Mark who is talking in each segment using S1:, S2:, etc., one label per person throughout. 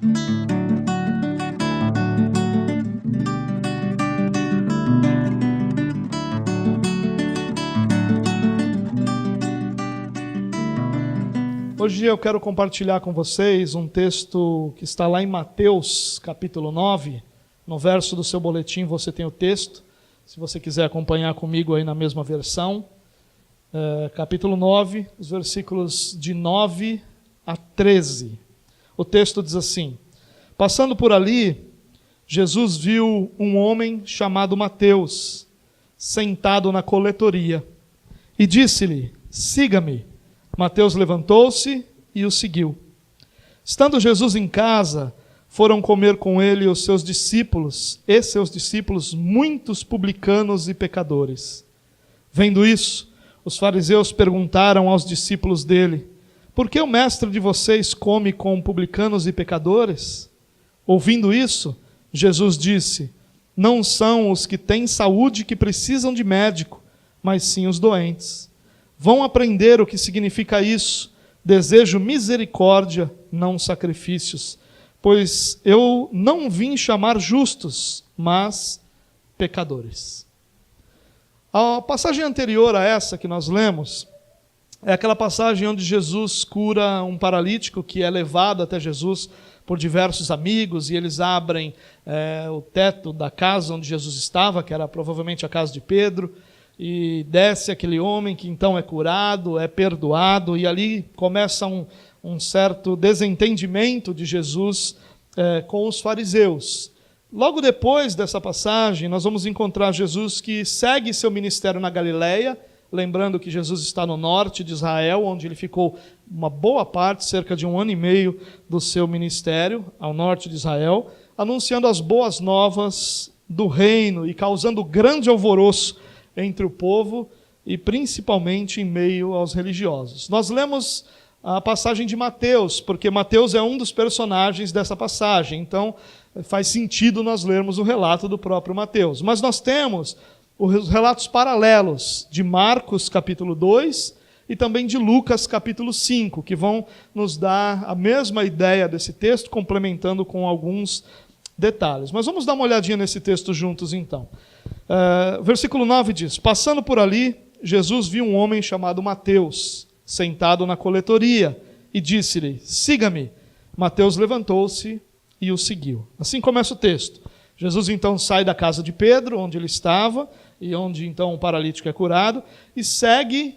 S1: Hoje eu quero compartilhar com vocês um texto que está lá em Mateus, capítulo 9. No verso do seu boletim você tem o texto, se você quiser acompanhar comigo aí na mesma versão. Capítulo 9, os versículos de 9 a 13. O texto diz assim: Passando por ali, Jesus viu um homem chamado Mateus, sentado na coletoria, e disse-lhe: Siga-me. Mateus levantou-se e o seguiu. Estando Jesus em casa, foram comer com ele os seus discípulos, muitos publicanos e pecadores. Vendo isso, os fariseus perguntaram aos discípulos dele: Por que o mestre de vocês come com publicanos e pecadores? Ouvindo isso, Jesus disse: Não são os que têm saúde que precisam de médico, mas sim os doentes. Vão aprender o que significa isso. Desejo misericórdia, não sacrifícios, pois eu não vim chamar justos, mas pecadores. A passagem anterior a essa que nós lemos é aquela passagem onde Jesus cura um paralítico que é levado até Jesus por diversos amigos, e eles abrem o teto da casa onde Jesus estava, que era provavelmente a casa de Pedro, e desce aquele homem que então é curado, é perdoado, e ali começa um certo desentendimento de Jesus com os fariseus. Logo depois dessa passagem, nós vamos encontrar Jesus que segue seu ministério na Galileia, lembrando que Jesus está no norte de Israel, onde ele ficou uma boa parte, cerca de 1 ano e meio do seu ministério, ao norte de Israel, anunciando as boas novas do reino e causando grande alvoroço entre o povo e principalmente em meio aos religiosos. Nós lemos a passagem de Mateus, porque Mateus é um dos personagens dessa passagem, então faz sentido nós lermos o relato do próprio Mateus. Mas nós temos os relatos paralelos de Marcos, capítulo 2, e também de Lucas, capítulo 5, que vão nos dar a mesma ideia desse texto, complementando com alguns detalhes. Mas vamos dar uma olhadinha nesse texto juntos, então. Versículo 9 diz: Passando por ali, Jesus viu um homem chamado Mateus, sentado na coletoria, e disse-lhe: Siga-me. Mateus levantou-se e o seguiu. Assim começa o texto. Jesus então sai da casa de Pedro, onde ele estava, e onde então o paralítico é curado, e segue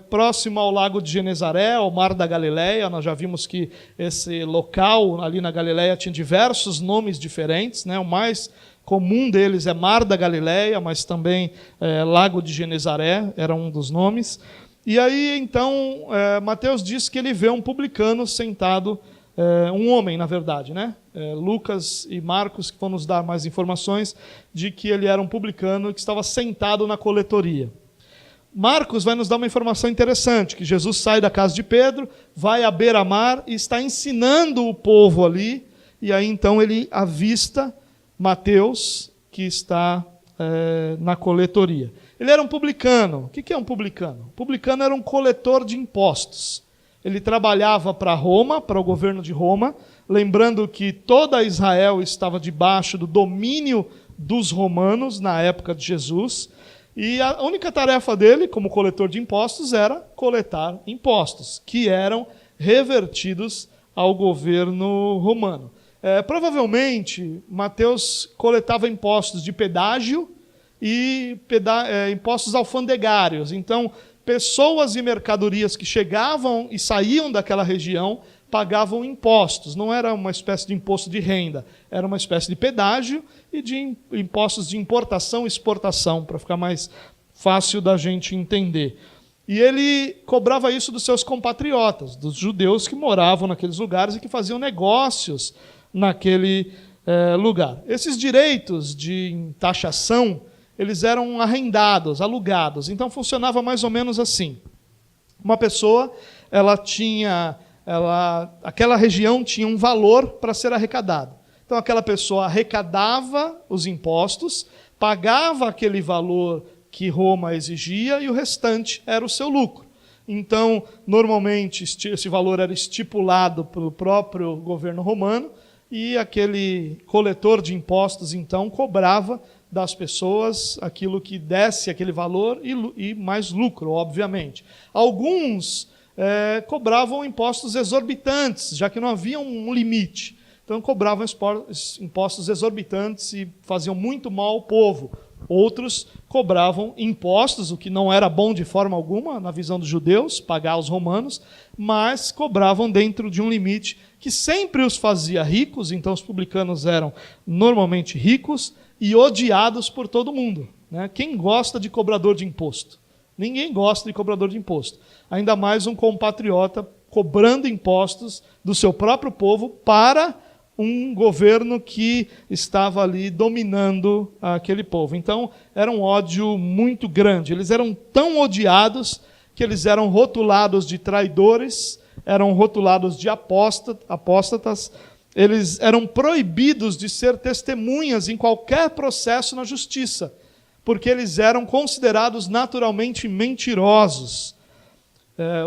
S1: próximo ao lago de Genezaré, ao mar da Galileia. Nós já vimos que esse local ali na Galileia tinha diversos nomes diferentes, né? O mais comum deles é Mar da Galileia, mas também Lago de Genezaré era um dos nomes. E aí, então, Mateus diz que ele vê um publicano sentado, um homem, na verdade, né? Lucas e Marcos que vão nos dar mais informações de que ele era um publicano que estava sentado na coletoria. Marcos vai nos dar uma informação interessante, que Jesus sai da casa de Pedro, vai à beira-mar e está ensinando o povo ali, e aí então ele avista Mateus, que está na coletoria. Ele era um publicano. O que é um publicano? O publicano era um coletor de impostos. Ele trabalhava para Roma, para o governo de Roma, lembrando que toda Israel estava debaixo do domínio dos romanos na época de Jesus, e a única tarefa dele, como coletor de impostos, era coletar impostos, que eram revertidos ao governo romano. Provavelmente, Mateus coletava impostos de pedágio e impostos alfandegários. Então, pessoas e mercadorias que chegavam e saíam daquela região pagavam impostos. Não era uma espécie de imposto de renda, era uma espécie de pedágio e de impostos de importação e exportação, para ficar mais fácil da gente entender. E ele cobrava isso dos seus compatriotas, dos judeus que moravam naqueles lugares e que faziam negócios naquele lugar. Esses direitos de taxação, eles eram arrendados, alugados. Então funcionava mais ou menos assim. Uma pessoa, aquela região tinha um valor para ser arrecadado. Então aquela pessoa arrecadava os impostos, pagava aquele valor que Roma exigia e o restante era o seu lucro. Então, normalmente, esse valor era estipulado pelo próprio governo romano, e aquele coletor de impostos, então, cobrava das pessoas aquilo que desse aquele valor e mais lucro, obviamente. Alguns cobravam impostos exorbitantes, já que não havia um limite. Então, cobravam impostos exorbitantes e faziam muito mal ao povo. Outros cobravam impostos, o que não era bom de forma alguma, na visão dos judeus, pagar aos romanos, mas cobravam dentro de um limite que sempre os fazia ricos. Então, os publicanos eram normalmente ricos e odiados por todo mundo, né? Quem gosta de cobrador de imposto? Ninguém gosta de cobrador de imposto. Ainda mais um compatriota cobrando impostos do seu próprio povo para um governo que estava ali dominando aquele povo. Então, era um ódio muito grande. Eles eram tão odiados que eles eram rotulados de traidores, eram rotulados de apóstatas, eles eram proibidos de ser testemunhas em qualquer processo na justiça, porque eles eram considerados naturalmente mentirosos.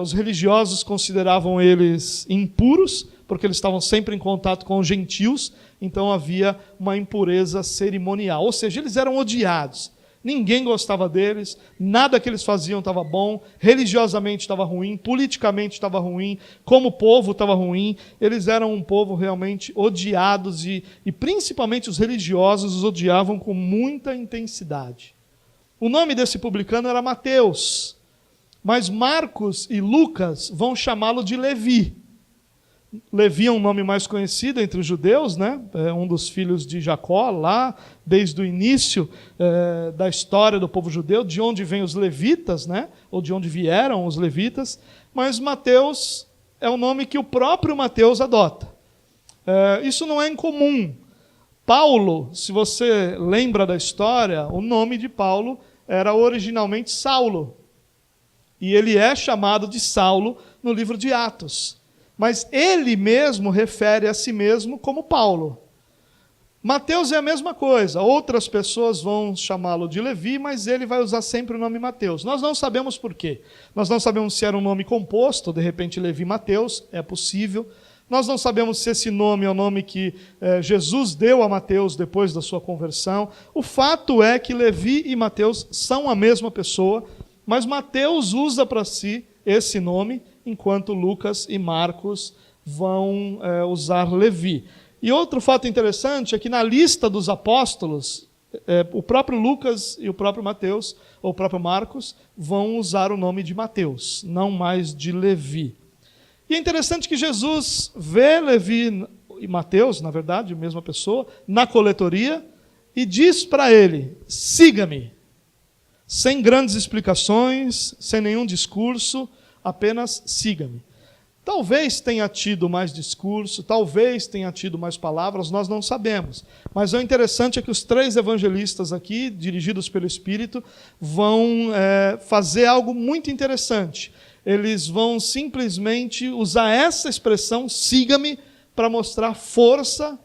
S1: Os religiosos consideravam eles impuros, porque eles estavam sempre em contato com os gentios, então havia uma impureza cerimonial. Ou seja, eles eram odiados. Ninguém gostava deles, nada que eles faziam estava bom, religiosamente estava ruim, politicamente estava ruim, como povo estava ruim. Eles eram um povo realmente odiados e principalmente os religiosos os odiavam com muita intensidade. O nome desse publicano era Mateus, mas Marcos e Lucas vão chamá-lo de Levi. Levi é um nome mais conhecido entre os judeus, né? É um dos filhos de Jacó, lá desde o início da história do povo judeu, de onde vêm os levitas, né? Ou de onde vieram os levitas. Mas Mateus é o nome que o próprio Mateus adota. Isso não é incomum. Paulo, se você lembra da história, o nome de Paulo era originalmente Saulo. E ele é chamado de Saulo no livro de Atos. Mas ele mesmo refere a si mesmo como Paulo. Mateus é a mesma coisa. Outras pessoas vão chamá-lo de Levi, mas ele vai usar sempre o nome Mateus. Nós não sabemos por quê. Nós não sabemos se era um nome composto, de repente Levi Mateus, é possível. Nós não sabemos se esse nome é o nome que Jesus deu a Mateus depois da sua conversão. O fato é que Levi e Mateus são a mesma pessoa, mas Mateus usa para si esse nome, enquanto Lucas e Marcos vão usar Levi. E outro fato interessante é que na lista dos apóstolos, o próprio Lucas e o próprio Mateus, ou o próprio Marcos, vão usar o nome de Mateus, não mais de Levi. E é interessante que Jesus vê Levi e Mateus, na verdade, a mesma pessoa, na coletoria, e diz para ele: siga-me. Sem grandes explicações, sem nenhum discurso, apenas siga-me. Talvez tenha tido mais discurso, talvez tenha tido mais palavras, nós não sabemos. Mas o interessante é que os três evangelistas aqui, dirigidos pelo Espírito, vão fazer algo muito interessante. Eles vão simplesmente usar essa expressão, siga-me, para mostrar a força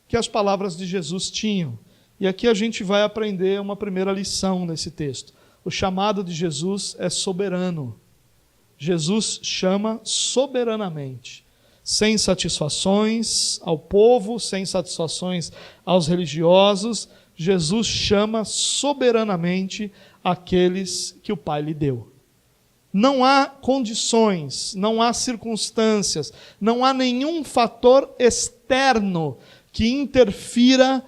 S1: que as palavras de Jesus tinham. E aqui a gente vai aprender uma primeira lição nesse texto. O chamado de Jesus é soberano. Jesus chama soberanamente, sem satisfações ao povo, sem satisfações aos religiosos. Jesus chama soberanamente aqueles que o Pai lhe deu. Não há condições, não há circunstâncias, não há nenhum fator externo que interfira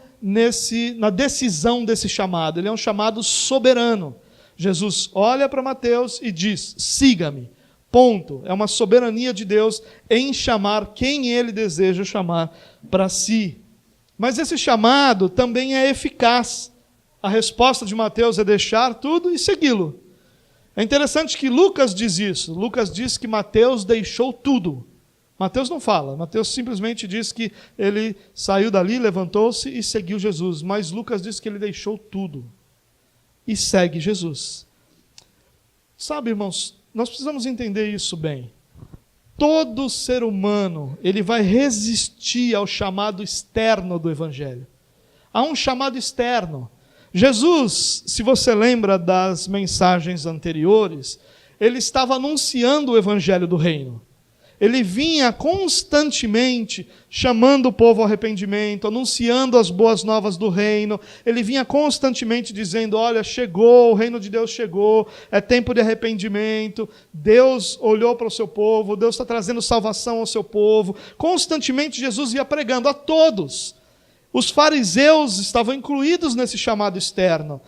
S1: na decisão desse chamado. Ele é um chamado soberano. Jesus olha para Mateus e diz: siga-me. Ponto. É uma soberania de Deus em chamar quem Ele deseja chamar para si. Mas esse chamado também é eficaz. A resposta de Mateus é deixar tudo e segui-lo. É interessante que Lucas diz isso. Lucas diz que Mateus deixou tudo. Mateus não fala. Mateus simplesmente diz que ele saiu dali, levantou-se e seguiu Jesus. Mas Lucas diz que ele deixou tudo e segue Jesus. Sabe, irmãos, nós precisamos entender isso bem. Todo ser humano, ele vai resistir ao chamado externo do Evangelho. Há um chamado externo. Jesus, se você lembra das mensagens anteriores, ele estava anunciando o Evangelho do Reino. Ele vinha constantemente chamando o povo ao arrependimento, anunciando as boas novas do reino. Ele vinha constantemente dizendo, olha, chegou, o reino de Deus chegou, é tempo de arrependimento. Deus olhou para o seu povo, Deus está trazendo salvação ao seu povo. Constantemente Jesus ia pregando a todos. Os fariseus estavam incluídos nesse chamado externo.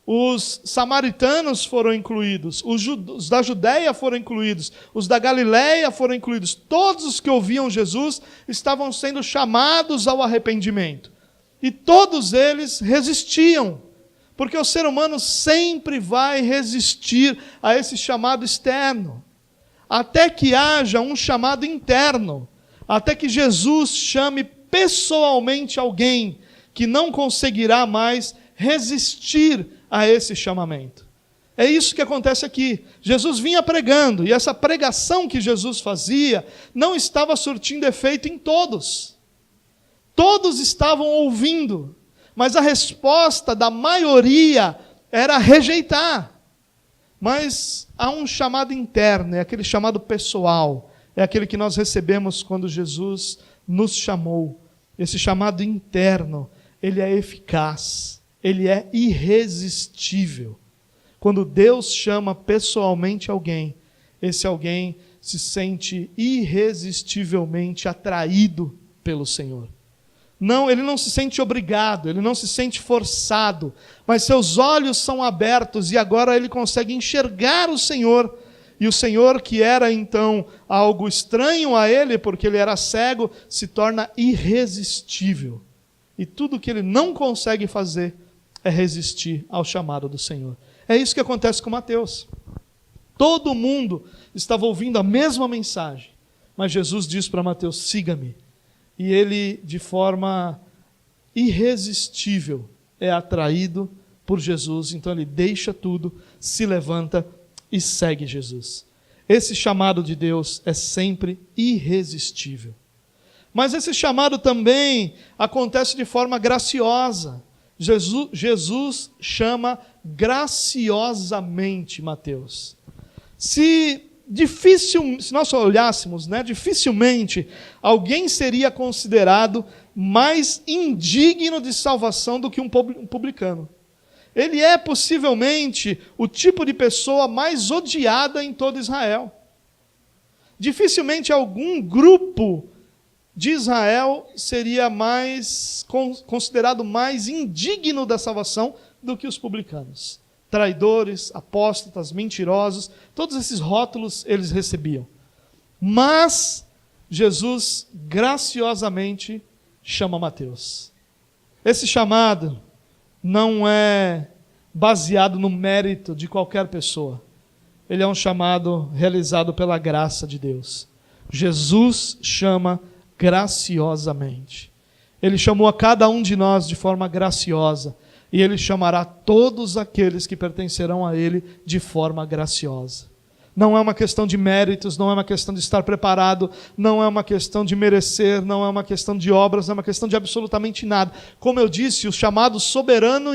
S1: Os samaritanos foram incluídos, os da Judéia foram incluídos, os da Galiléia foram incluídos. Todos os que ouviam Jesus estavam sendo chamados ao arrependimento. E todos eles resistiam, porque o ser humano sempre vai resistir a esse chamado externo, até que haja um chamado interno, até que Jesus chame pessoalmente alguém que não conseguirá mais resistir a esse chamamento. É isso que acontece aqui. Jesus vinha pregando, e essa pregação que Jesus fazia não estava surtindo efeito em todos. Todos estavam ouvindo, mas a resposta da maioria era rejeitar. Mas há um chamado interno, é aquele chamado pessoal, é aquele que nós recebemos quando Jesus nos chamou. Esse chamado interno, ele é eficaz. Ele é irresistível. Quando Deus chama pessoalmente alguém, esse alguém se sente irresistivelmente atraído pelo Senhor. Não, ele não se sente obrigado, ele não se sente forçado, mas seus olhos são abertos e agora ele consegue enxergar o Senhor. E o Senhor, que era então algo estranho a ele, porque ele era cego, se torna irresistível. E tudo que ele não consegue fazer é resistir ao chamado do Senhor. É isso que acontece com Mateus. Todo mundo estava ouvindo a mesma mensagem, mas Jesus diz para Mateus, siga-me. E ele, de forma irresistível, é atraído por Jesus. Então ele deixa tudo, se levanta e segue Jesus. Esse chamado de Deus é sempre irresistível. Mas esse chamado também acontece de forma graciosa. Jesus chama graciosamente Mateus. Se nós olhássemos, dificilmente alguém seria considerado mais indigno de salvação do que um publicano. Ele é possivelmente o tipo de pessoa mais odiada em todo Israel. Dificilmente algum grupo de Israel seria considerado mais indigno da salvação do que os publicanos. Traidores, apóstatas, mentirosos, todos esses rótulos eles recebiam. Mas Jesus graciosamente chama Mateus. Esse chamado não é baseado no mérito de qualquer pessoa. Ele é um chamado realizado pela graça de Deus. Jesus chama graciosamente. Ele chamou a cada um de nós de forma graciosa, e Ele chamará todos aqueles que pertencerão a Ele de forma graciosa. Não é uma questão de méritos, não é uma questão de estar preparado, não é uma questão de merecer, não é uma questão de obras, não é uma questão de absolutamente nada. Como eu disse, o chamado soberano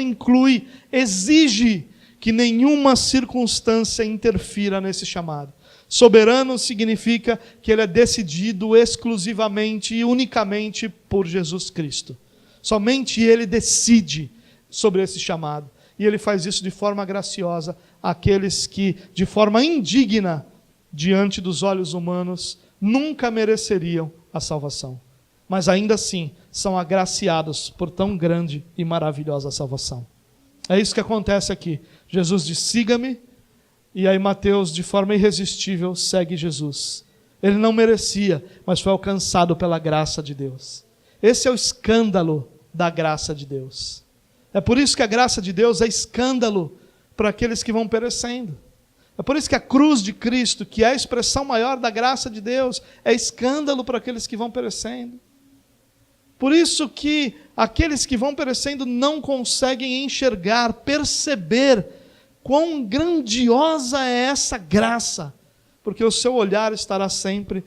S1: exige que nenhuma circunstância interfira nesse chamado. Soberano significa que ele é decidido exclusivamente e unicamente por Jesus Cristo. Somente Ele decide sobre esse chamado. E Ele faz isso de forma graciosa àqueles que, de forma indigna, diante dos olhos humanos, nunca mereceriam a salvação. Mas ainda assim, são agraciados por tão grande e maravilhosa salvação. É isso que acontece aqui. Jesus diz, siga-me. E aí Mateus, de forma irresistível, segue Jesus. Ele não merecia, mas foi alcançado pela graça de Deus. Esse é o escândalo da graça de Deus. É por isso que a graça de Deus é escândalo para aqueles que vão perecendo. É por isso que a cruz de Cristo, que é a expressão maior da graça de Deus, é escândalo para aqueles que vão perecendo. Por isso que aqueles que vão perecendo não conseguem enxergar, perceber quão grandiosa é essa graça, porque o seu olhar estará sempre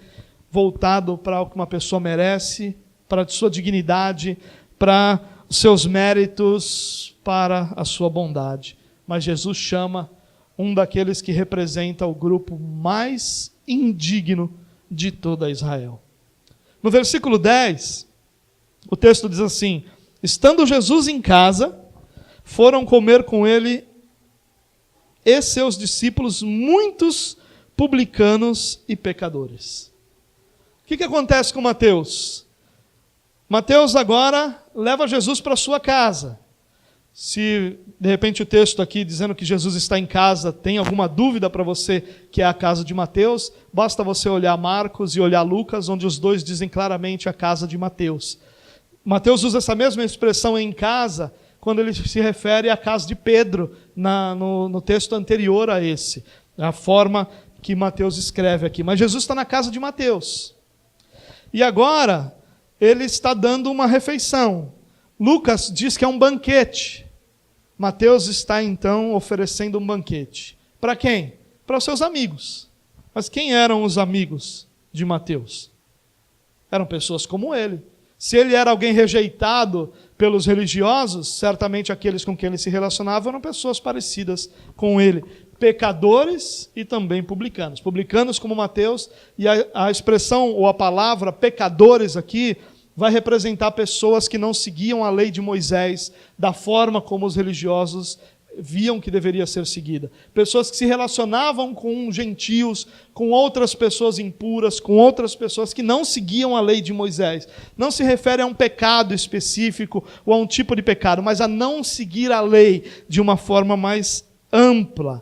S1: voltado para o que uma pessoa merece, para a sua dignidade, para os seus méritos, para a sua bondade. Mas Jesus chama um daqueles que representa o grupo mais indigno de toda Israel. No versículo 10, o texto diz assim: estando Jesus em casa, foram comer com ele e seus discípulos muitos publicanos e pecadores. O que acontece com Mateus? Mateus agora leva Jesus para sua casa. Se de repente o texto aqui dizendo que Jesus está em casa tem alguma dúvida para você que é a casa de Mateus, basta você olhar Marcos e olhar Lucas, onde os dois dizem claramente a casa de Mateus. Mateus usa essa mesma expressão em casa quando ele se refere à casa de Pedro, no texto anterior a esse, a forma que Mateus escreve aqui. Mas Jesus está na casa de Mateus. E agora ele está dando uma refeição. Lucas diz que é um banquete. Mateus está então oferecendo um banquete. Para quem? Para os seus amigos. Mas quem eram os amigos de Mateus? Eram pessoas como ele. Se ele era alguém rejeitado pelos religiosos, certamente aqueles com quem ele se relacionava eram pessoas parecidas com ele. Pecadores e também publicanos. Publicanos como Mateus, e a expressão ou a palavra pecadores aqui vai representar pessoas que não seguiam a lei de Moisés da forma como os religiosos viam que deveria ser seguida. Pessoas que se relacionavam com gentios, com outras pessoas impuras, com outras pessoas que não seguiam a lei de Moisés. Não se refere a um pecado específico ou a um tipo de pecado, mas a não seguir a lei de uma forma mais ampla.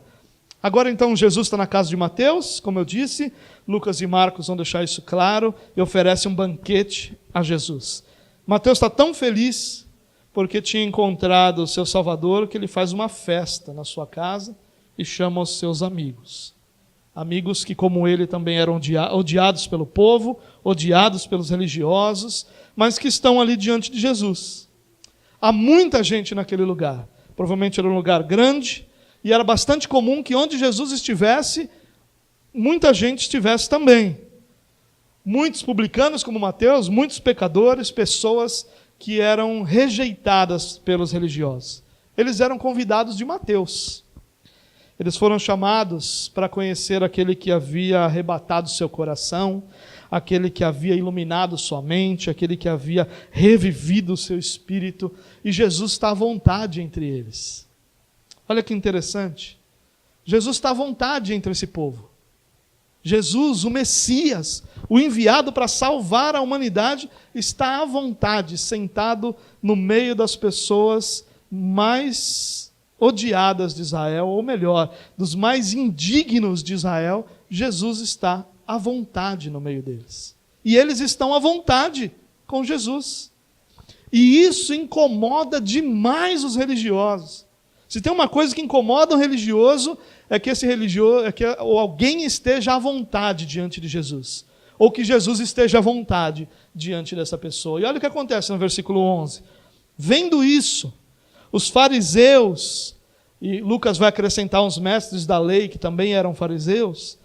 S1: Agora então Jesus está na casa de Mateus, como eu disse, Lucas e Marcos vão deixar isso claro, e oferece um banquete a Jesus. Mateus está tão feliz porque tinha encontrado o seu Salvador, que ele faz uma festa na sua casa e chama os seus amigos. Amigos que, como ele, também eram odiados pelo povo, odiados pelos religiosos, mas que estão ali diante de Jesus. Há muita gente naquele lugar. Provavelmente era um lugar grande, e era bastante comum que onde Jesus estivesse, muita gente estivesse também. Muitos publicanos, como Mateus, muitos pecadores, pessoas que eram rejeitadas pelos religiosos. Eles eram convidados de Mateus. Eles foram chamados para conhecer aquele que havia arrebatado seu coração, aquele que havia iluminado sua mente, aquele que havia revivido o seu espírito, e Jesus está à vontade entre eles. Olha que interessante. Jesus está à vontade entre esse povo. Jesus, o Messias, o enviado para salvar a humanidade, está à vontade, sentado no meio das pessoas mais odiadas de Israel, ou melhor, dos mais indignos de Israel. Jesus está à vontade no meio deles. E eles estão à vontade com Jesus. E isso incomoda demais os religiosos. Se tem uma coisa que incomoda um religioso, é que esse religioso, ou alguém esteja à vontade diante de Jesus, ou que Jesus esteja à vontade diante dessa pessoa. E olha o que acontece no versículo 11. Vendo isso, os fariseus, e Lucas vai acrescentar uns mestres da lei que também eram fariseus,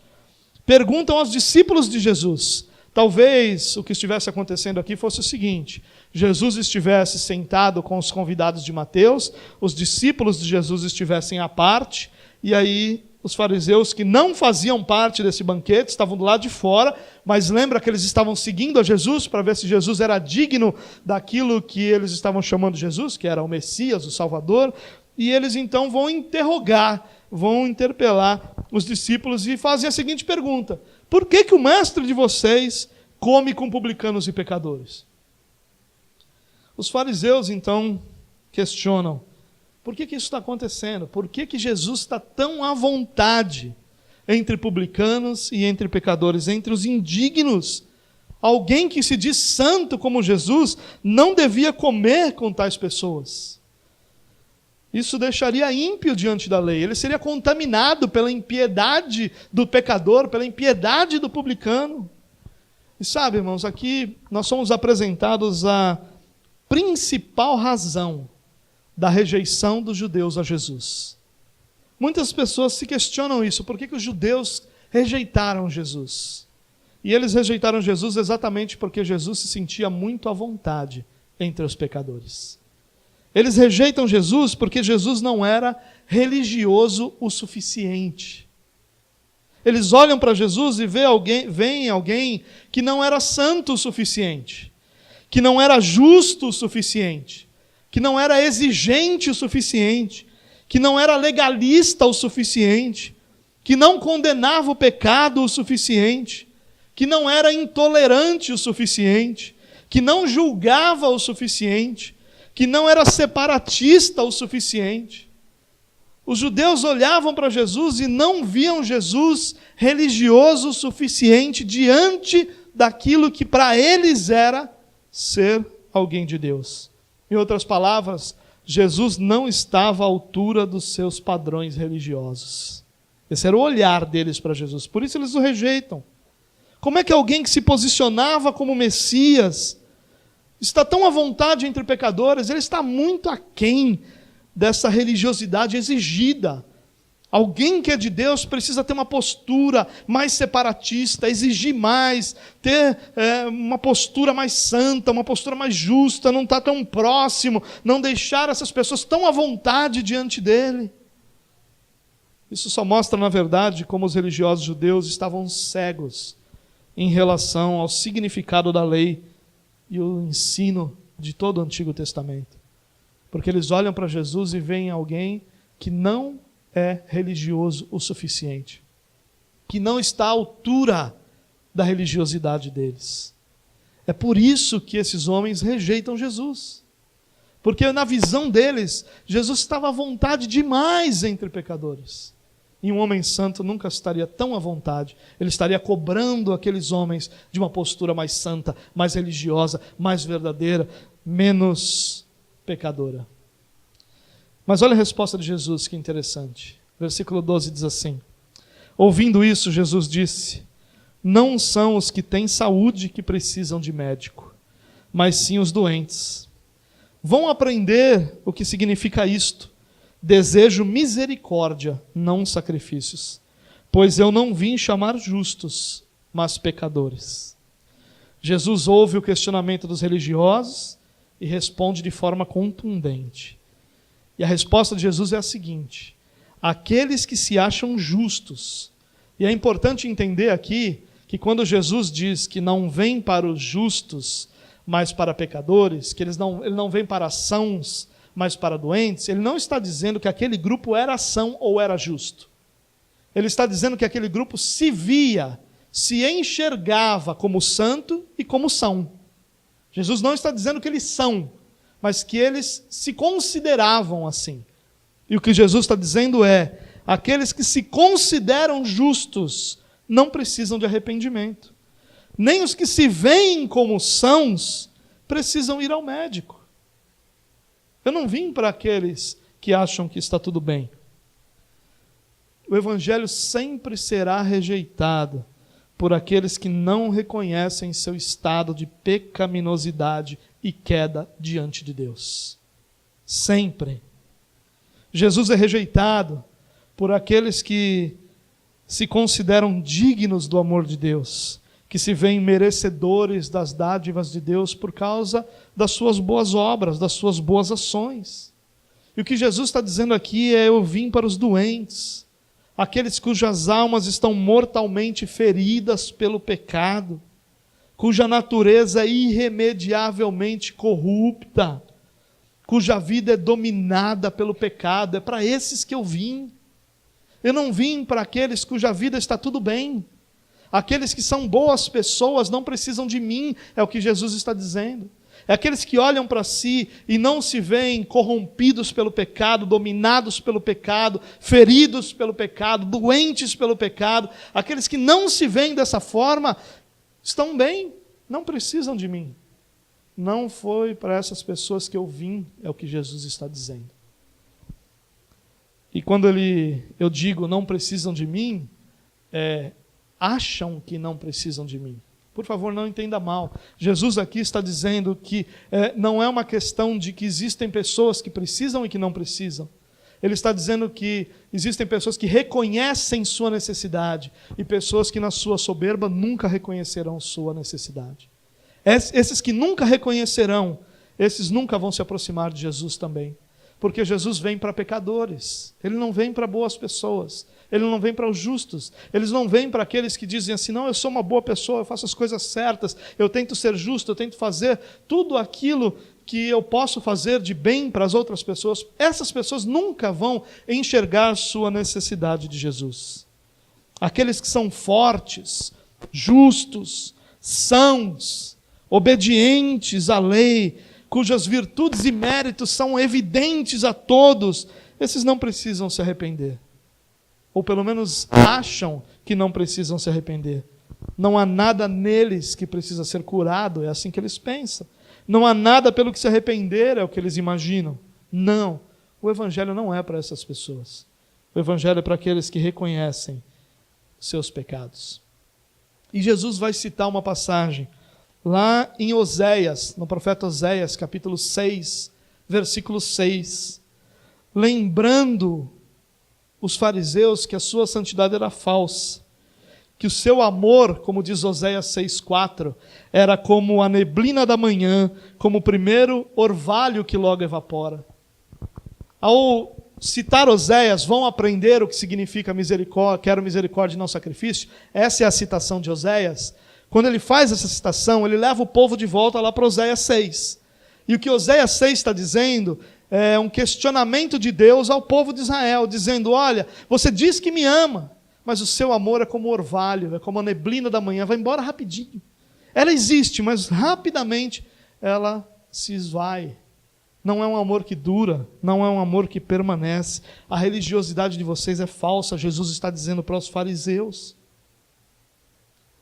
S1: perguntam aos discípulos de Jesus. Talvez o que estivesse acontecendo aqui fosse o seguinte: Jesus estivesse sentado com os convidados de Mateus, os discípulos de Jesus estivessem à parte, e aí os fariseus que não faziam parte desse banquete estavam do lado de fora, mas lembra que eles estavam seguindo a Jesus para ver se Jesus era digno daquilo que eles estavam chamando Jesus, que era o Messias, o Salvador, e eles então vão interpelar os discípulos e fazem a seguinte pergunta: por que o mestre de vocês come com publicanos e pecadores? Os fariseus então questionam: por que isso está acontecendo? Por que Jesus está tão à vontade entre publicanos e entre pecadores, entre os indignos? Alguém que se diz santo como Jesus não devia comer com tais pessoas. Isso deixaria ímpio diante da lei. Ele seria contaminado pela impiedade do pecador, pela impiedade do publicano. E sabe, irmãos, aqui nós somos apresentados a principal razão da rejeição dos judeus a Jesus. Muitas pessoas se questionam isso. Por que os judeus rejeitaram Jesus? E eles rejeitaram Jesus exatamente porque Jesus se sentia muito à vontade entre os pecadores. Eles rejeitam Jesus porque Jesus não era religioso o suficiente. Eles olham para Jesus e veem alguém que não era santo o suficiente, que não era justo o suficiente, que não era exigente o suficiente, que não era legalista o suficiente, que não condenava o pecado o suficiente, que não era intolerante o suficiente, que não julgava o suficiente, que não era separatista o suficiente. Os judeus olhavam para Jesus e não viam Jesus religioso o suficiente diante daquilo que para eles era ser alguém de Deus. Em outras palavras, Jesus não estava à altura dos seus padrões religiosos. Esse era o olhar deles para Jesus. Por isso eles o rejeitam. Como é que alguém que se posicionava como Messias está tão à vontade entre pecadores? Ele está muito aquém dessa religiosidade exigida. Alguém que é de Deus precisa ter uma postura mais separatista, exigir mais, ter uma postura mais santa, uma postura mais justa, não estar tão próximo, não deixar essas pessoas tão à vontade diante dele. Isso só mostra, na verdade, como os religiosos judeus estavam cegos em relação ao significado da lei e o ensino de todo o Antigo Testamento. Porque eles olham para Jesus e veem alguém que não é religioso o suficiente, que não está à altura da religiosidade deles. É por isso que esses homens rejeitam Jesus. Porque na visão deles, Jesus estava à vontade demais entre pecadores. E um homem santo nunca estaria tão à vontade. Ele estaria cobrando aqueles homens de uma postura mais santa, mais religiosa, mais verdadeira, menos pecadora. Mas olha a resposta de Jesus, que interessante. Versículo 12 diz assim: ouvindo isso, Jesus disse: não são os que têm saúde que precisam de médico, mas sim os doentes. Vão aprender o que significa isto: desejo misericórdia, não sacrifícios, pois eu não vim chamar justos, mas pecadores. Jesus ouve o questionamento dos religiosos e responde de forma contundente. E a resposta de Jesus é a seguinte: aqueles que se acham justos. E é importante entender aqui que quando Jesus diz que não vem para os justos, mas para pecadores, que ele não vem para sãos, mas para doentes, ele não está dizendo que aquele grupo era são ou era justo. Ele está dizendo que aquele grupo se via, se enxergava como santo e como são. Jesus não está dizendo que eles são, mas que eles se consideravam assim. E o que Jesus está dizendo é: aqueles que se consideram justos não precisam de arrependimento. Nem os que se veem como sãos precisam ir ao médico. Eu não vim para aqueles que acham que está tudo bem. O Evangelho sempre será rejeitado por aqueles que não reconhecem seu estado de pecaminosidade e queda diante de Deus. Sempre. Jesus é rejeitado por aqueles que se consideram dignos do amor de Deus, que se veem merecedores das dádivas de Deus por causa das suas boas obras, das suas boas ações. E o que Jesus está dizendo aqui é: eu vim para os doentes, aqueles cujas almas estão mortalmente feridas pelo pecado, cuja natureza é irremediavelmente corrupta, cuja vida é dominada pelo pecado. É para esses que eu vim. Eu não vim para aqueles cuja vida está tudo bem. Aqueles que são boas pessoas não precisam de mim, é o que Jesus está dizendo. É aqueles que olham para si e não se veem corrompidos pelo pecado, dominados pelo pecado, feridos pelo pecado, doentes pelo pecado. Aqueles que não se veem dessa forma estão bem, não precisam de mim. Não foi para essas pessoas que eu vim, é o que Jesus está dizendo. E quando eu digo não precisam de mim, acham que não precisam de mim. Por favor, não entenda mal. Jesus aqui está dizendo que não é uma questão de que existem pessoas que precisam e que não precisam. Ele está dizendo que existem pessoas que reconhecem sua necessidade e pessoas que na sua soberba nunca reconhecerão sua necessidade. Esses que nunca reconhecerão, esses nunca vão se aproximar de Jesus também. porque Jesus vem para pecadores, Ele não vem para boas pessoas, Ele não vem para os justos, Ele não vem para aqueles que dizem assim, não, eu sou uma boa pessoa, eu faço as coisas certas, eu tento ser justo, eu tento fazer tudo aquilo que eu posso fazer de bem para as outras pessoas. Essas pessoas nunca vão enxergar sua necessidade de Jesus. Aqueles que são fortes, justos, sãos, obedientes à lei, cujas virtudes e méritos são evidentes a todos, esses não precisam se arrepender. Ou pelo menos acham que não precisam se arrepender. Não há nada neles que precisa ser curado, é assim que eles pensam. Não há nada pelo que se arrepender, é o que eles imaginam. Não, o Evangelho não é para essas pessoas. O Evangelho é para aqueles que reconhecem seus pecados. E Jesus vai citar uma passagem lá em Oséias, no profeta Oséias, capítulo 6, versículo 6, lembrando os fariseus que a sua santidade era falsa, que o seu amor, como diz Oséias 6,4, era como a neblina da manhã, como o primeiro orvalho que logo evapora. Ao citar Oséias, vão aprender o que significa misericórdia, quero misericórdia e não sacrifício. Essa é a citação de Oséias. Quando ele faz essa citação, ele leva o povo de volta lá para Oséias 6. E o que Oséias 6 está dizendo é um questionamento de Deus ao povo de Israel, dizendo, olha, você diz que me ama, mas o seu amor é como o orvalho, é como a neblina da manhã, vai embora rapidinho. Ela existe, mas rapidamente ela se esvai. Não é um amor que dura, não é um amor que permanece. A religiosidade de vocês é falsa, Jesus está dizendo para os fariseus.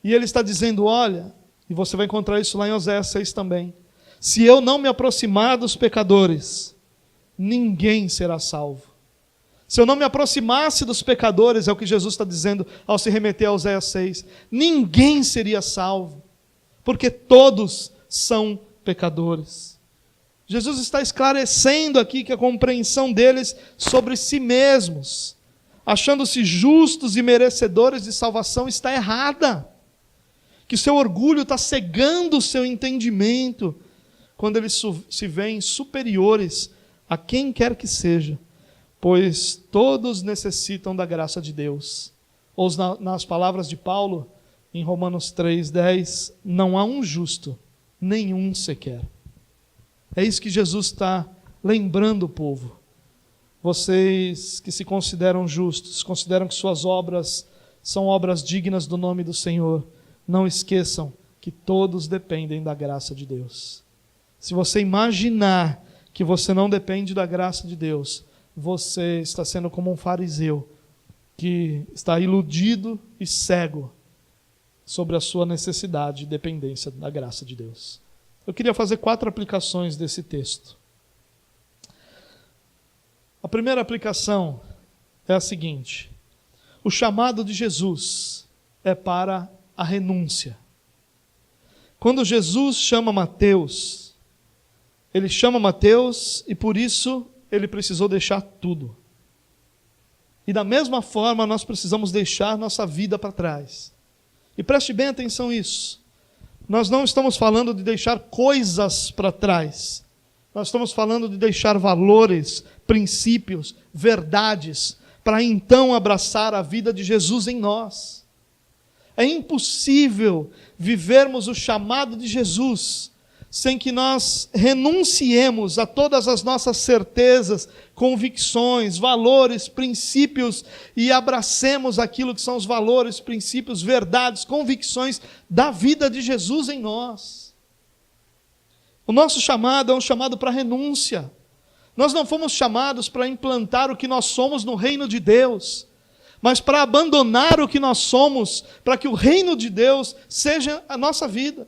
S1: E ele está dizendo, olha, e você vai encontrar isso lá em Oséias 6 também, se eu não me aproximar dos pecadores, ninguém será salvo. Se eu não me aproximasse dos pecadores, é o que Jesus está dizendo ao se remeter a Oséias 6, ninguém seria salvo, porque todos são pecadores. Jesus está esclarecendo aqui que a compreensão deles sobre si mesmos, achando-se justos e merecedores de salvação, está errada. Que o seu orgulho está cegando o seu entendimento, quando eles se veem superiores a quem quer que seja, pois todos necessitam da graça de Deus. Ou nas palavras de Paulo, em Romanos 3,10, não há um justo, nenhum sequer. É isso que Jesus está lembrando o povo. Vocês que se consideram justos, consideram que suas obras são obras dignas do nome do Senhor, não esqueçam que todos dependem da graça de Deus. Se você imaginar que você não depende da graça de Deus, você está sendo como um fariseu que está iludido e cego sobre a sua necessidade e dependência da graça de Deus. Eu queria fazer 4 aplicações desse texto. A primeira aplicação é a seguinte: o chamado de Jesus é para a renúncia. Quando Jesus chama Mateus, ele chama Mateus e por isso ele precisou deixar tudo. E da mesma forma nós precisamos deixar nossa vida para trás. E preste bem atenção nisso. Nós não estamos falando de deixar coisas para trás. Nós estamos falando de deixar valores, princípios, verdades, para então abraçar a vida de Jesus em nós. É impossível vivermos o chamado de Jesus sem que nós renunciemos a todas as nossas certezas, convicções, valores, princípios e abracemos aquilo que são os valores, princípios, verdades, convicções da vida de Jesus em nós. O nosso chamado é um chamado para renúncia. Nós não fomos chamados para implantar o que nós somos no reino de Deus, mas para abandonar o que nós somos, para que o reino de Deus seja a nossa vida.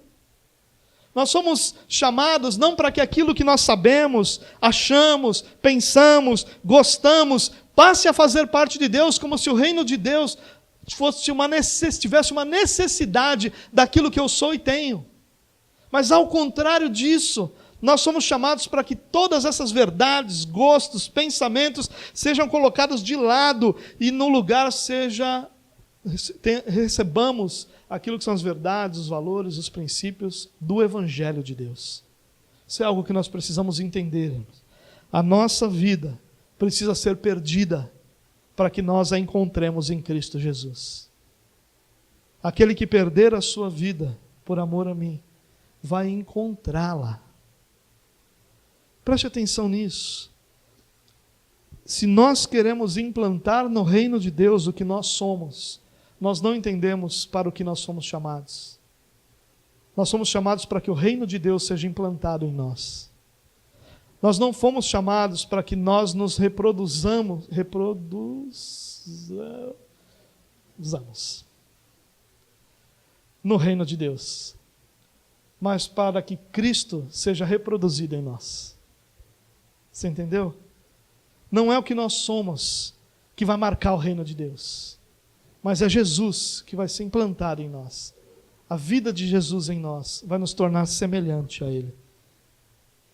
S1: Nós somos chamados não para que aquilo que nós sabemos, achamos, pensamos, gostamos, passe a fazer parte de Deus, como se o reino de Deus tivesse uma necessidade daquilo que eu sou e tenho. Mas ao contrário disso, nós somos chamados para que todas essas verdades, gostos, pensamentos sejam colocados de lado e no lugar recebamos aquilo que são as verdades, os valores, os princípios do Evangelho de Deus. Isso é algo que nós precisamos entender. A nossa vida precisa ser perdida para que nós a encontremos em Cristo Jesus. Aquele que perder a sua vida por amor a mim, vai encontrá-la. Preste atenção nisso. Se nós queremos implantar no reino de Deus o que nós somos, nós não entendemos para o que nós somos chamados. Nós somos chamados para que o reino de Deus seja implantado em nós. Nós não fomos chamados para que nós nos reproduzamos no reino de Deus, mas para que Cristo seja reproduzido em nós. Você entendeu? Não é o que nós somos que vai marcar o reino de Deus, mas é Jesus que vai ser implantado em nós. A vida de Jesus em nós vai nos tornar semelhante a Ele.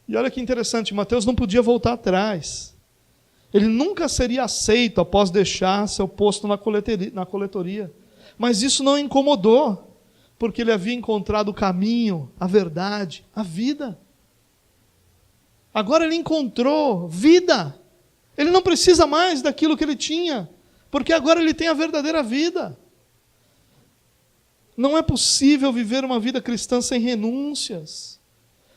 S1: E olha que interessante, Mateus não podia voltar atrás. Ele nunca seria aceito após deixar seu posto na coletoria. Mas isso não o incomodou, porque ele havia encontrado o caminho, a verdade, a vida. Agora ele encontrou vida. Ele não precisa mais daquilo que ele tinha, porque agora ele tem a verdadeira vida. Não é possível viver uma vida cristã sem renúncias.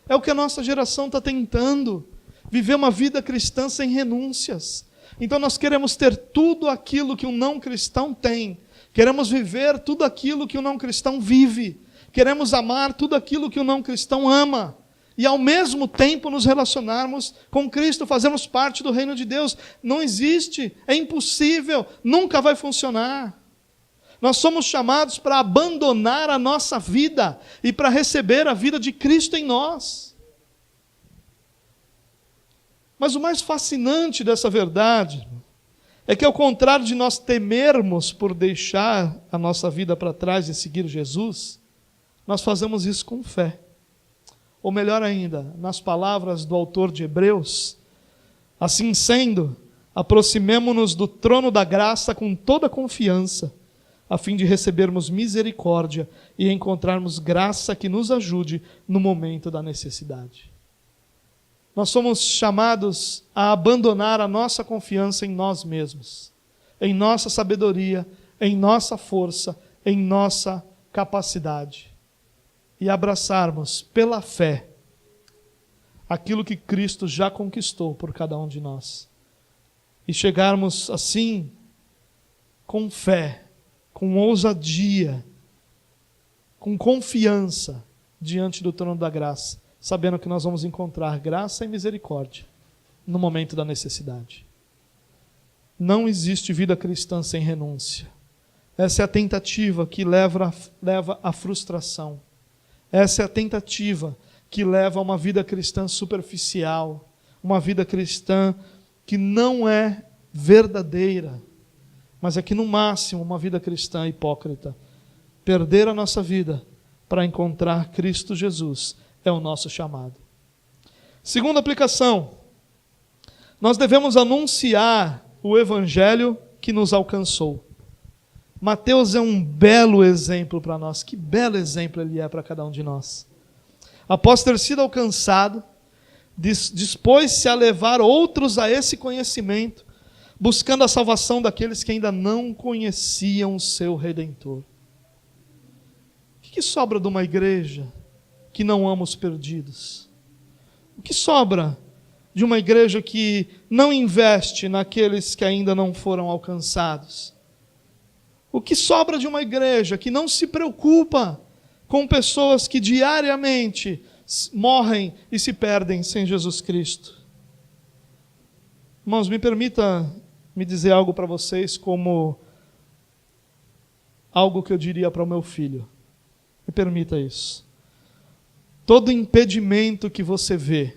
S1: É o que a nossa geração está tentando, viver uma vida cristã sem renúncias. Então nós queremos ter tudo aquilo que um não cristão tem. Queremos viver tudo aquilo que o não cristão vive. Queremos amar tudo aquilo que o não cristão ama. E ao mesmo tempo nos relacionarmos com Cristo, fazermos parte do reino de Deus. Não existe, é impossível, nunca vai funcionar. Nós somos chamados para abandonar a nossa vida e para receber a vida de Cristo em nós. Mas o mais fascinante dessa verdade é que, ao contrário de nós temermos por deixar a nossa vida para trás e seguir Jesus, nós fazemos isso com fé. Ou melhor ainda, nas palavras do autor de Hebreus, assim sendo, aproximemo-nos do trono da graça com toda confiança, a fim de recebermos misericórdia e encontrarmos graça que nos ajude no momento da necessidade. Nós somos chamados a abandonar a nossa confiança em nós mesmos, em nossa sabedoria, em nossa força, em nossa capacidade, e abraçarmos pela fé aquilo que Cristo já conquistou por cada um de nós. E chegarmos assim, com fé, com ousadia, com confiança, diante do trono da graça, sabendo que nós vamos encontrar graça e misericórdia no momento da necessidade. Não existe vida cristã sem renúncia. Essa é a tentativa que leva à frustração. Essa é a tentativa que leva a uma vida cristã superficial, uma vida cristã que não é verdadeira, mas é que no máximo uma vida cristã hipócrita. Perder a nossa vida para encontrar Cristo Jesus é o nosso chamado. Segunda aplicação, nós devemos anunciar o evangelho que nos alcançou. Mateus é um belo exemplo para nós. Que belo exemplo ele é para cada um de nós. Após ter sido alcançado, dispôs-se a levar outros a esse conhecimento, buscando a salvação daqueles que ainda não conheciam o seu Redentor. O que sobra de uma igreja que não ama os perdidos? O que sobra de uma igreja que não investe naqueles que ainda não foram alcançados? O que sobra de uma igreja que não se preocupa com pessoas que diariamente morrem e se perdem sem Jesus Cristo? Irmãos, me permita me dizer algo para vocês como algo que eu diria para o meu filho. Me permita isso. Todo impedimento que você vê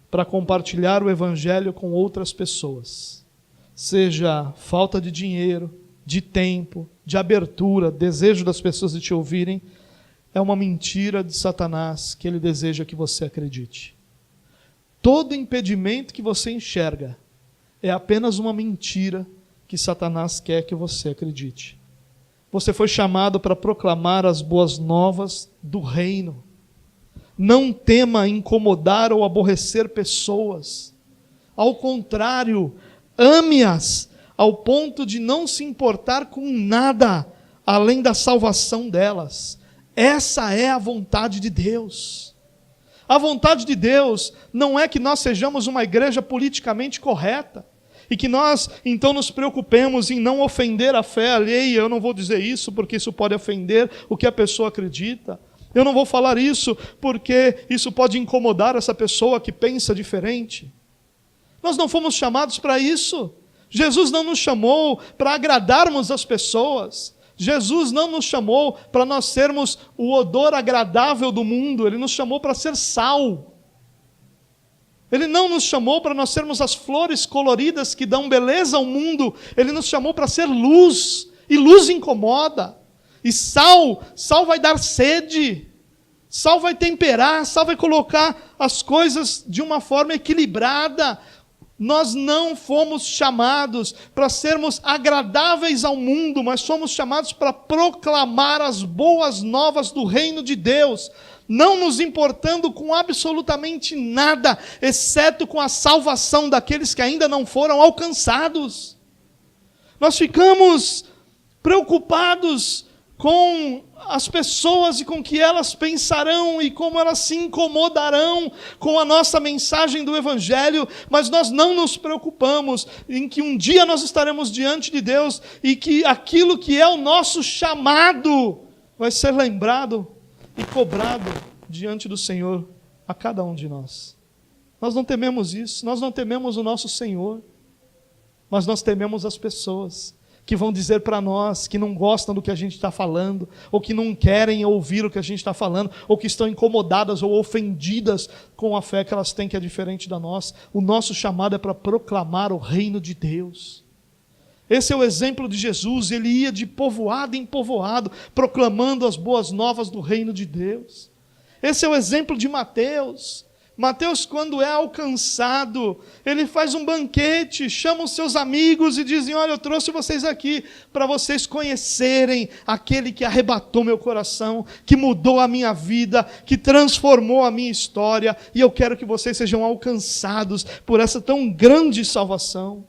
S1: para compartilhar o evangelho com outras pessoas, seja falta de dinheiro, de tempo, de abertura, desejo das pessoas de te ouvirem, é uma mentira de Satanás que ele deseja que você acredite. Todo impedimento que você enxerga é apenas uma mentira que Satanás quer que você acredite. Você foi chamado para proclamar as boas novas do reino. Não tema incomodar ou aborrecer pessoas. Ao contrário, ame-as ao ponto de não se importar com nada além da salvação delas. Essa é a vontade de Deus. A vontade de Deus não é que nós sejamos uma igreja politicamente correta e que nós então nos preocupemos em não ofender a fé alheia. Eu não vou dizer isso porque isso pode ofender o que a pessoa acredita. Eu não vou falar isso porque isso pode incomodar essa pessoa que pensa diferente. Nós não fomos chamados para isso. Jesus não nos chamou para agradarmos as pessoas. Jesus não nos chamou para nós sermos o odor agradável do mundo. Ele nos chamou para ser sal. Ele não nos chamou para nós sermos as flores coloridas que dão beleza ao mundo. Ele nos chamou para ser luz. E luz incomoda. E sal vai dar sede. Sal vai temperar, sal vai colocar as coisas de uma forma equilibrada. Nós não fomos chamados para sermos agradáveis ao mundo, mas fomos chamados para proclamar as boas novas do reino de Deus, não nos importando com absolutamente nada, exceto com a salvação daqueles que ainda não foram alcançados. Nós ficamos preocupados com as pessoas e com o que elas pensarão e como elas se incomodarão com a nossa mensagem do Evangelho, mas nós não nos preocupamos em que um dia nós estaremos diante de Deus e que aquilo que é o nosso chamado vai ser lembrado e cobrado diante do Senhor a cada um de nós. Nós não tememos isso, nós não tememos o nosso Senhor, mas nós tememos as pessoas que vão dizer para nós que não gostam do que a gente está falando, ou que não querem ouvir o que a gente está falando, ou que estão incomodadas ou ofendidas com a fé que elas têm, que é diferente da nossa. O nosso chamado é para proclamar o reino de Deus. Esse é o exemplo de Jesus. Ele ia de povoado em povoado, proclamando as boas novas do reino de Deus. Esse é o exemplo de Mateus. Mateus, quando é alcançado, ele faz um banquete, chama os seus amigos e dizem: olha, eu trouxe vocês aqui para vocês conhecerem aquele que arrebatou meu coração, que mudou a minha vida, que transformou a minha história, e eu quero que vocês sejam alcançados por essa tão grande salvação.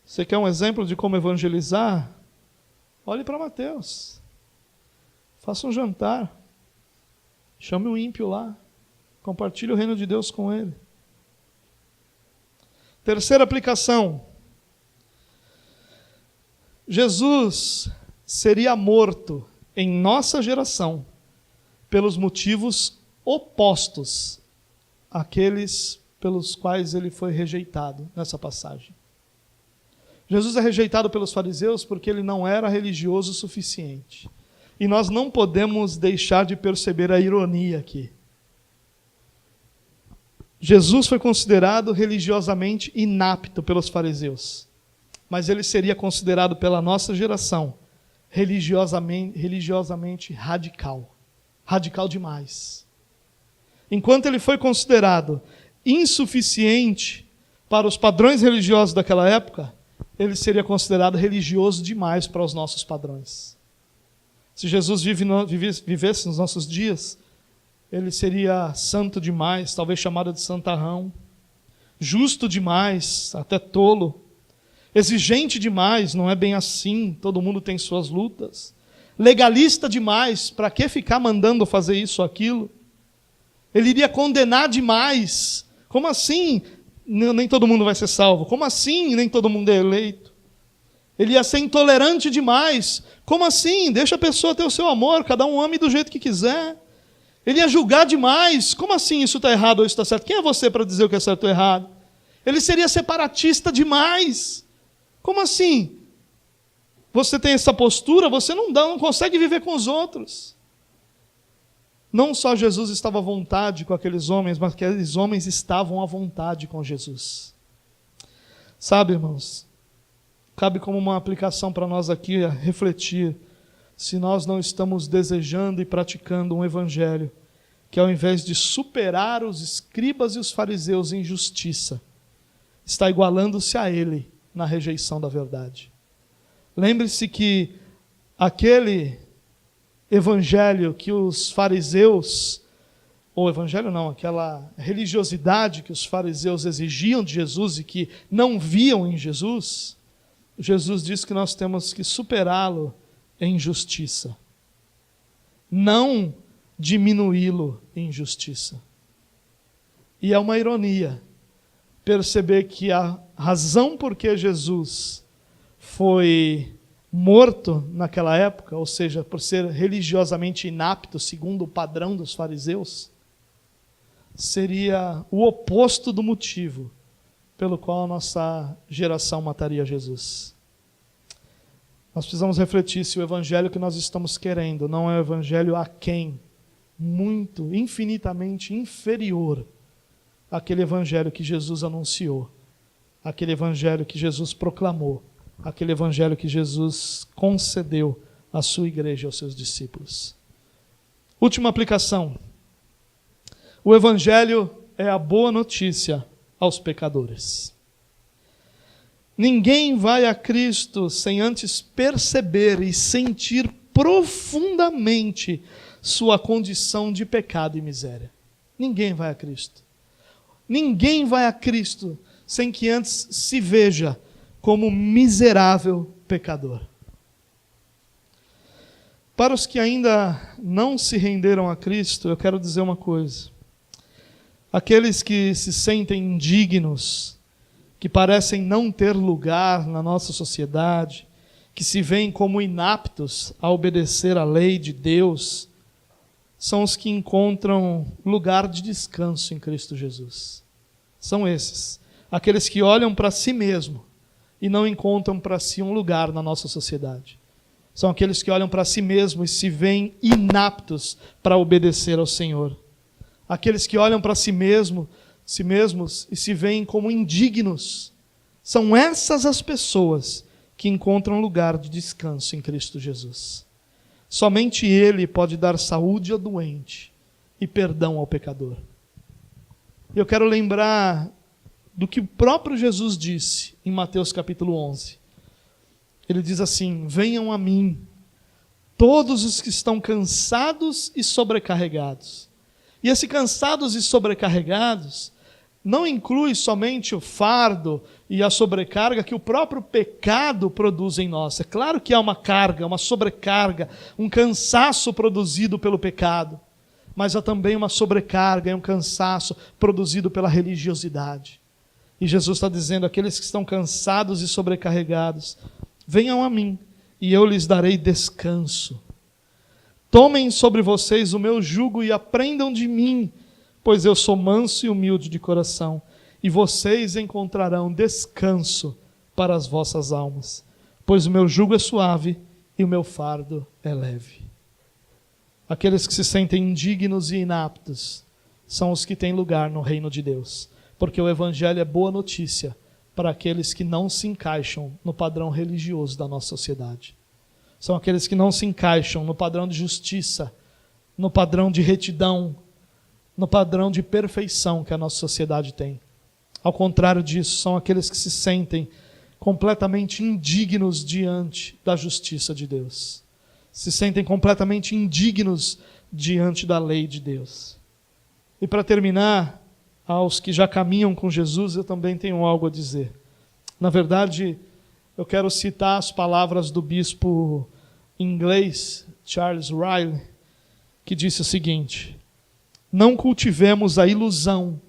S1: Você quer um exemplo de como evangelizar? Olhe para Mateus. Faça um jantar. Chame o ímpio lá. Compartilhe o reino de Deus com ele. Terceira aplicação. Jesus seria morto em nossa geração pelos motivos opostos àqueles pelos quais ele foi rejeitado nessa passagem. Jesus é rejeitado pelos fariseus porque ele não era religioso o suficiente. E nós não podemos deixar de perceber a ironia aqui. Jesus foi considerado religiosamente inapto pelos fariseus, mas ele seria considerado pela nossa geração religiosamente radical. Radical demais. Enquanto ele foi considerado insuficiente para os padrões religiosos daquela época, ele seria considerado religioso demais para os nossos padrões. Se Jesus vivesse nos nossos dias, ele seria santo demais, talvez chamado de santarrão, justo demais, até tolo, exigente demais, não é bem assim, todo mundo tem suas lutas, legalista demais, para que ficar mandando fazer isso ou aquilo? Ele iria condenar demais. Como assim nem todo mundo vai ser salvo? Como assim nem todo mundo é eleito? Ele ia ser intolerante demais. Como assim? Deixa a pessoa ter o seu amor, cada um ame do jeito que quiser. Ele ia julgar demais. Como assim isso está errado ou isso está certo? Quem é você para dizer o que é certo ou errado? Ele seria separatista demais. Como assim? Você tem essa postura, você não consegue viver com os outros. Não só Jesus estava à vontade com aqueles homens, mas aqueles homens estavam à vontade com Jesus. Sabe, irmãos, cabe como uma aplicação para nós aqui a refletir se nós não estamos desejando e praticando um evangelho que, ao invés de superar os escribas e os fariseus em justiça, está igualando-se a ele na rejeição da verdade. Lembre-se que aquele evangelho que os fariseus ou evangelho não, aquela religiosidade que os fariseus exigiam de Jesus e que não viam em Jesus, Jesus diz que nós temos que superá-lo em justiça, não diminuí-lo em justiça. E é uma ironia perceber que a razão por que Jesus foi morto naquela época, ou seja, por ser religiosamente inapto, segundo o padrão dos fariseus, seria o oposto do motivo pelo qual a nossa geração mataria Jesus. Nós precisamos refletir se o evangelho que nós estamos querendo não é o evangelho aquém, muito, infinitamente inferior àquele evangelho que Jesus anunciou, aquele evangelho que Jesus proclamou, aquele evangelho que Jesus concedeu à sua igreja e aos seus discípulos. Última aplicação. O evangelho é a boa notícia aos pecadores. Ninguém vai a Cristo sem antes perceber e sentir profundamente sua condição de pecado e miséria. Ninguém vai a Cristo. Ninguém vai a Cristo sem que antes se veja como miserável pecador. Para os que ainda não se renderam a Cristo, eu quero dizer uma coisa. Aqueles que se sentem indignos, que parecem não ter lugar na nossa sociedade, que se veem como inaptos a obedecer à lei de Deus, são os que encontram lugar de descanso em Cristo Jesus. São esses, aqueles que olham para si mesmo e não encontram para si um lugar na nossa sociedade. São aqueles que olham para si mesmos e se veem inaptos para obedecer ao Senhor. Aqueles que olham para si mesmos e se veem como indignos. São essas as pessoas que encontram lugar de descanso em Cristo Jesus. Somente Ele pode dar saúde ao doente e perdão ao pecador. Eu quero lembrar do que o próprio Jesus disse em Mateus capítulo 11. Ele diz assim: venham a mim, todos os que estão cansados e sobrecarregados. E esse cansados e sobrecarregados não inclui somente o fardo e a sobrecarga que o próprio pecado produz em nós. É claro que há uma carga, uma sobrecarga, um cansaço produzido pelo pecado, mas há também uma sobrecarga e um cansaço produzido pela religiosidade. E Jesus está dizendo: aqueles que estão cansados e sobrecarregados, venham a mim e eu lhes darei descanso. Tomem sobre vocês o meu jugo e aprendam de mim, pois eu sou manso e humilde de coração, e vocês encontrarão descanso para as vossas almas, pois o meu jugo é suave e o meu fardo é leve. Aqueles que se sentem indignos e inaptos são os que têm lugar no reino de Deus, porque o evangelho é boa notícia para aqueles que não se encaixam no padrão religioso da nossa sociedade. São aqueles que não se encaixam no padrão de justiça, no padrão de retidão, no padrão de perfeição que a nossa sociedade tem. Ao contrário disso, são aqueles que se sentem completamente indignos diante da justiça de Deus. Se sentem completamente indignos diante da lei de Deus. E para terminar, aos que já caminham com Jesus, eu também tenho algo a dizer. Na verdade, eu quero citar as palavras do bispo inglês Charles Riley, que disse o seguinte: não cultivemos a ilusão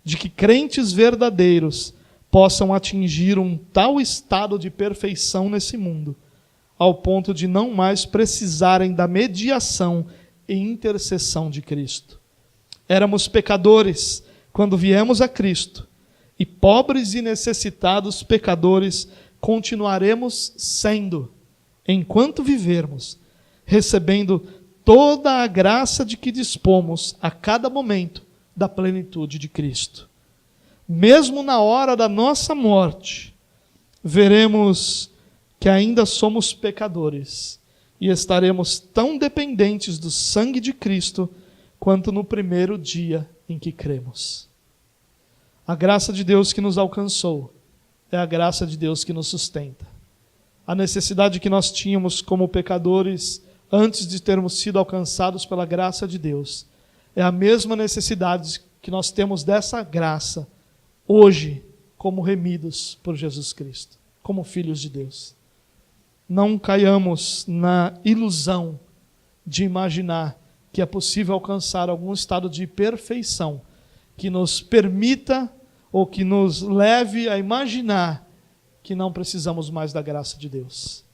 S1: de que crentes verdadeiros possam atingir um tal estado de perfeição nesse mundo, ao ponto de não mais precisarem da mediação e intercessão de Cristo. Éramos pecadores quando viemos a Cristo, e pobres e necessitados pecadores continuaremos sendo, enquanto vivermos, recebendo toda a graça de que dispomos a cada momento da plenitude de Cristo. Mesmo na hora da nossa morte, veremos que ainda somos pecadores e estaremos tão dependentes do sangue de Cristo quanto no primeiro dia em que cremos. A graça de Deus que nos alcançou é a graça de Deus que nos sustenta. A necessidade que nós tínhamos como pecadores antes de termos sido alcançados pela graça de Deus É a mesma necessidade que nós temos dessa graça hoje, como remidos por Jesus Cristo, como filhos de Deus. Não caiamos na ilusão de imaginar que é possível alcançar algum estado de perfeição que nos permita ou que nos leve a imaginar que não precisamos mais da graça de Deus.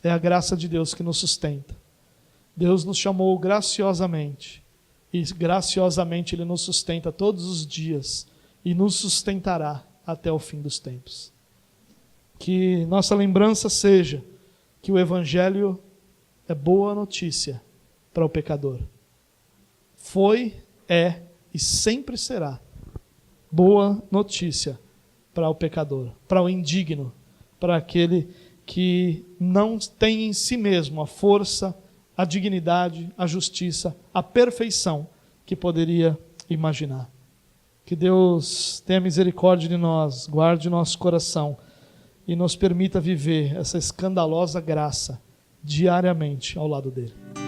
S1: É a graça de Deus que nos sustenta. Deus nos chamou graciosamente e graciosamente Ele nos sustenta todos os dias e nos sustentará até o fim dos tempos. Que nossa lembrança seja que o Evangelho é boa notícia para o pecador. Foi, é e sempre será boa notícia para o pecador, para o indigno, para aquele que não tem em si mesmo a força, a dignidade, a justiça, a perfeição que poderia imaginar. Que Deus tenha misericórdia de nós, guarde nosso coração e nos permita viver essa escandalosa graça diariamente ao lado dele.